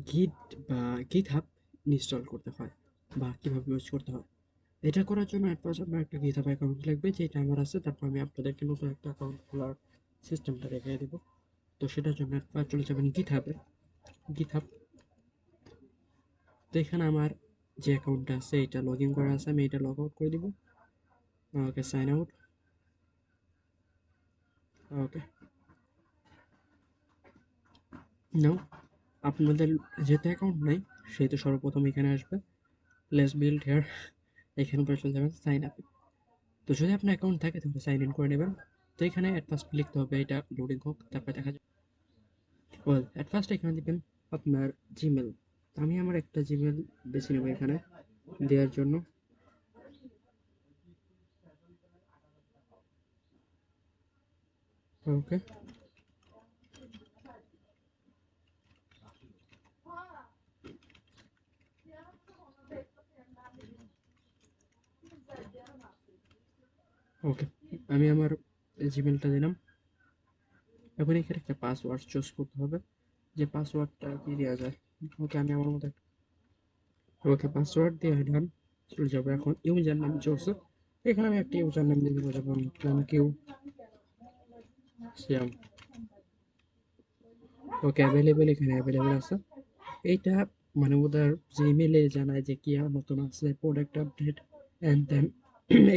গিট বা GitHub install করতে হয় বা কিভাবে ইউজ করতে হয়। এটা করার জন্য এট ফার্স্ট আপনার একটা গিটহাব অ্যাকাউন্ট লাগবে, যেটা আমার আছে। তারপর আমি আপনাদেরকে নতুন একটা অ্যাকাউন্ট খোলার সিস্টেমটা দেখিয়ে দেবো। তো সেটার জন্য এট ফার্স্ট চলে যাবেন গিটহাবে। গিটহাব, তো এখানে আমার যে অ্যাকাউন্টটা আছে এটা লগ ইন করা আছে, আমি এটা লগ আউট করে দিব। ওকে, সাইন আউট। ওকে, নাও আপনাদের যেহেতু অ্যাকাউন্ট নাই, সেহেতু সর্বপ্রথম এখানে আসবে লেটস বিল্ড হেয়ার, এখানে উপরে চলে যাবেন সাইন আপ। তো যদি আপনার অ্যাকাউন্ট থাকে তাহলে সাইন ইন করে নেবেন। তো এখানে অ্যাট ফার্স্ট লিখতে হবে, এটা লোডিং হোক তারপরে দেখা যাবে। ওয়েল, অ্যাট ফার্স্ট এখানে দিবেন আপনার জিমেল। আমি আমার একটা জিমেল বেছে নেব এখানে দেওয়ার জন্য। ওকে, ওকে, আমি আমার জিমেলটা দিলাম। এখন এখানে একটা পাসওয়ার্ড চুজ করতে হবে, যে পাসওয়ার্ডটা কি দেওয়া যায়। ওকে, আমি আমার মতো ওকে পাসওয়ার্ড দিয়ে ডান চলে যাবো। এখন ইউজার নাম চলছে, এখানে আমি একটা ইউজার নাম দিয়ে দেবো, যেমন thank you Siyam. Okay, available, এখানে অ্যাভেলেবেল আছে। এইটা মানে ওদের যে ইমেলে জানায় যে কি আর নতুন আছে প্রোডাক্ট আপডেট অ্যান্ড দেন,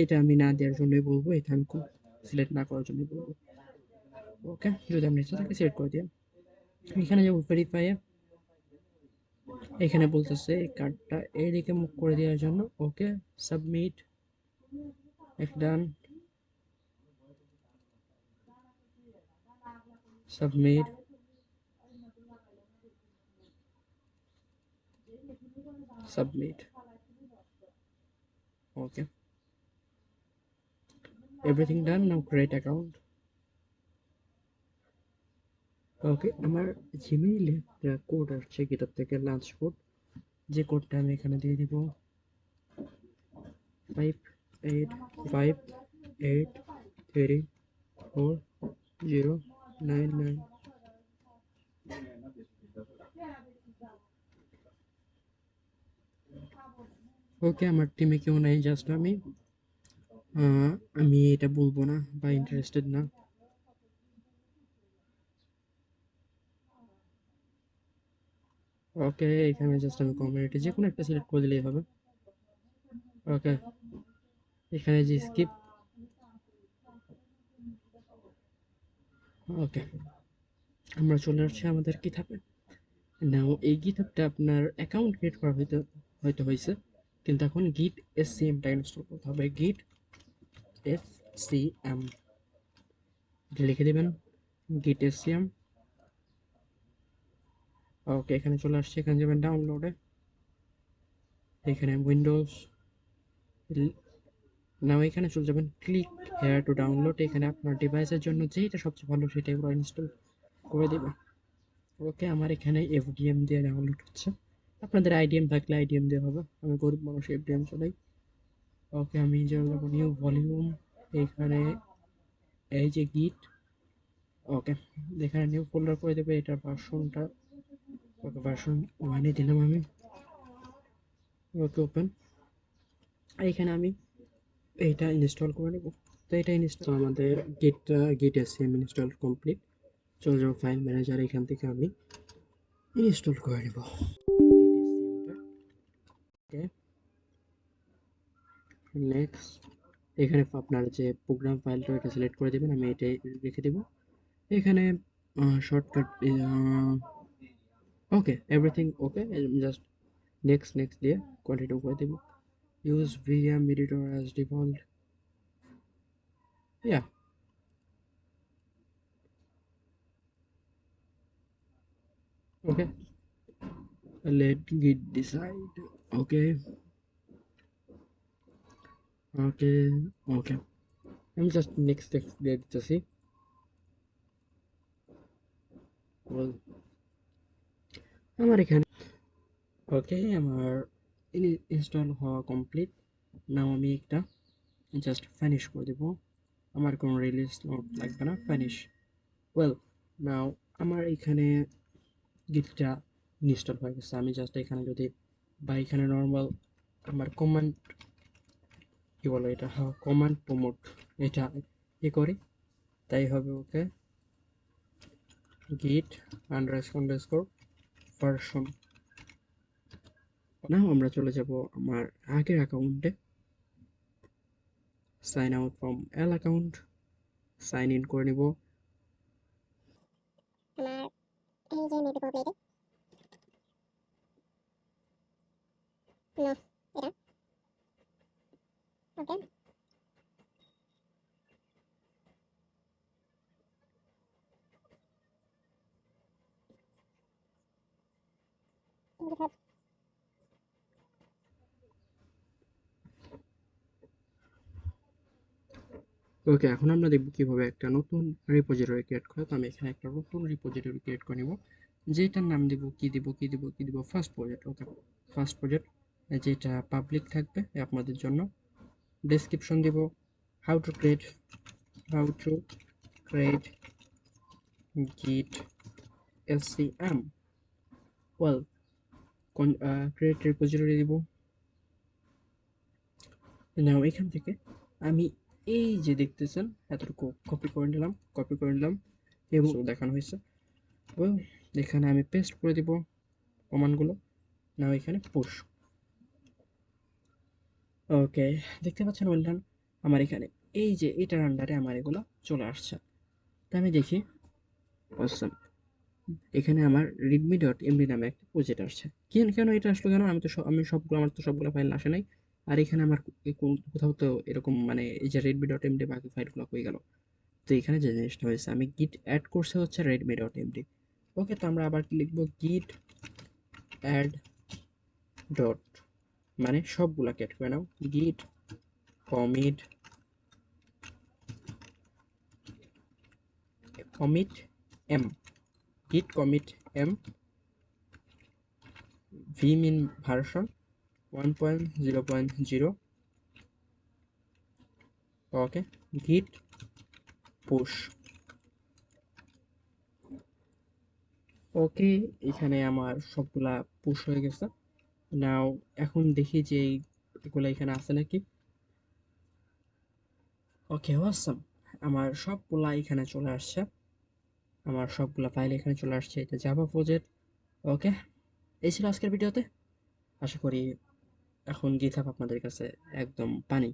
এটা আমি না দেওয়ার জন্যই বলবো, এটা আমি সিলেক্ট না করার জন্যই বলবো। ওকে, যদি আপনি ইচ্ছা থাকে সিলেক্ট করে দিন। এখানে যাবো ভেরিফাই, এখানে বলতেছে এই কার্ডটা এইদিকে মুভ করে দেওয়ার জন্য। ওকে, সাবমিট, ডান, সাবমিট। সাবমিট। ওকে, এভরিথিং ডান, নাও ক্রিয়েট অ্যাকাউন্ট। ওকে, আমার জিমেইলে একটা কোড আসছে গিটার থেকে, লাঞ্চ কোড, যে কোডটা আমি এখানে দিয়ে দিব 58834099। ওকে, আমার টিমে কেউ নাই, জাস্ট আমি এটা বলবো না বা ইন্টারেস্টেড না। ওকে, এখানে জাস্ট আমি কমিউনিটি যে কোনো একটা সিলেক্ট করে দিলেই হবে। ওকে, এখানে যে স্কিপ। ওকে, আমরা চলে আসছি আমাদের গিটহাবে। নাও এই গিটহাবটা আপনার অ্যাকাউন্ট ক্রিয়েট করা হয়তো হয়েছে, কিন্তু এখন গিট এসসিএমটা ইনস্টল করতে হবে। গিট এসসিএম লিখে দেবেন, গিট এসসিএম। ওকে, এখানে চলে আসছে, এখানে যাবেন ডাউনলোডে, এখানে উইন্ডোজ, নাও এখানে চলে যাবেন ক্লিক হেয়ার টু ডাউনলোড, এখানে আপনার ডিভাইসের জন্য যেটা সবচেয়ে ভালো সেটাই পুরো ইনস্টল করে দেবে। ওকে, আমার এখানে এফডিএম দিয়ে ডাউনলোড হচ্ছে, আপনাদের আইডিএম থাকলে আইডিএম দিয়ে হবে, আমি গরিব মানুষ, এফডিএম চালাই। ওকে, আমি চলে যাবো নিউ ভলিউম, এখানে এই যে গিট। ওকে, এখানে নিউ ফোল্ডার করে দেবে, এটার ভার্সনটা। ওকে, ভার্সন 1 দিলাম আমি। ওকে, ওপেন, এখানে আমি এইটা ইনস্টল করে নেব। তো এটা ইনস্টল, আমাদের গিট এসসিএম ইনস্টল কমপ্লিট। চলে যাবো ফাইল ম্যানেজার, এখান থেকে আমি ইনস্টল করে নেব গিট এসসিএমটা। ওকে, নেক্সট, এখানে আপনার যে প্রোগ্রাম ফাইলটা এটা সিলেক্ট করে দেবেন, আমি এটাই রেখে দেবো এখানে। Shortcut, okay, everything okay, just next next দিয়ে কন্টিনিউ করে দেবো। Use VM editor as default, yeah. Okay, let git decide. Okay, okay, okay, আমি জাস্ট নেক্সট নেক্সট দিয়ে দিতেছি। Well, আমার এখানে ওকে, আমার ইনস্টল হওয়া কমপ্লিট। নাও আমি একটা জাস্ট ফিনিশ করে দেবো, আমার কোনো রিলিজ নোট লাগবে না, ফিনিশ। ওয়েল, নাও আমার এখানে গিটটা ইনস্টল হয়ে গেছে। আমি জাস্ট এখানে যদি বা এখানে নর্মাল আমার কমান্ড কি বলে এটা, হ্যাঁ কমান্ড প্রমোট এটা করি তাই হবে। ওকে, git _ version। নাও আমরা চলে যাব আমার আগের অ্যাকাউন্টে, sign out from L account, sign in করে নিব। আমার এই যে মেবি প্রবলেম নো এটা ওকে ওকে, এখন আমরা দেখব কিভাবে একটা নতুন রিপোজিটরি ক্রিয়েট করে। তো আমি এখানে একটা নতুন রিপোজিটরি ক্রিয়েট করে নিব, যেটার নাম দিব কি দিব ফার্স্ট প্রজেক্ট। ওকে, ফার্স্ট প্রজেক্ট যেটা পাবলিক থাকবে আপনাদের জন্য। ডেসক্রিপশন দিব how to create git scm well create repository দিব। নাও এখান থেকে আমি এই যে দেখতেছেন এতটুকু কপি করে নিলাম এবং দেখানো হয়েছে। ওয়েল এখানে আমি পেস্ট করে দিব কমান্ডগুলো। নাও এখানে পুশ। ওকে, দেখতে পাচ্ছেন ওয়েল ডান। আমার এখানে এই যে এটার আন্ডারে আমার এগুলো চলে আসছে। তা আমি দেখি অসাম, এখানে আমার readme.md নামে একটা প্রজেক্ট আসছে। কেন কেন এটা আসলো কেন? আমি সবগুলো, আমার তো সবগুলো ফাইল আসে নাই। আর এখানে আমার কোথাও তো এরকম মানে এই যে redmi.md বাকি ফাইলগুলো হয়ে গেল। তো এখানে যে জিনিসটা হয়েছে, আমি git অ্যাড করছে হচ্ছে redmi.md। ওকে, তো আমরা আবার কি লিখবো, git add dot মানে সবগুলাকে অ্যাড করে নাও, git commit commit m git commit m vmin version 1.0.0। ওকে, git পুশ। ওকে, এখানে আমার সবগুলা পুশ হয়ে গেছে। নাও এখন দেখি যে এগুলা এখানে আছে নাকি। ওকে অসাম, আমার সবগুলা এখানে চলে আসছে, আমার সবগুলা ফাইল এখানে চলে আসছে। এটা জাভা প্রজেক্ট। ওকে, এই ছিল আজকের ভিডিওতে। আশা করি এখন গিটহাব আপনাদের কাছে একদম পানি।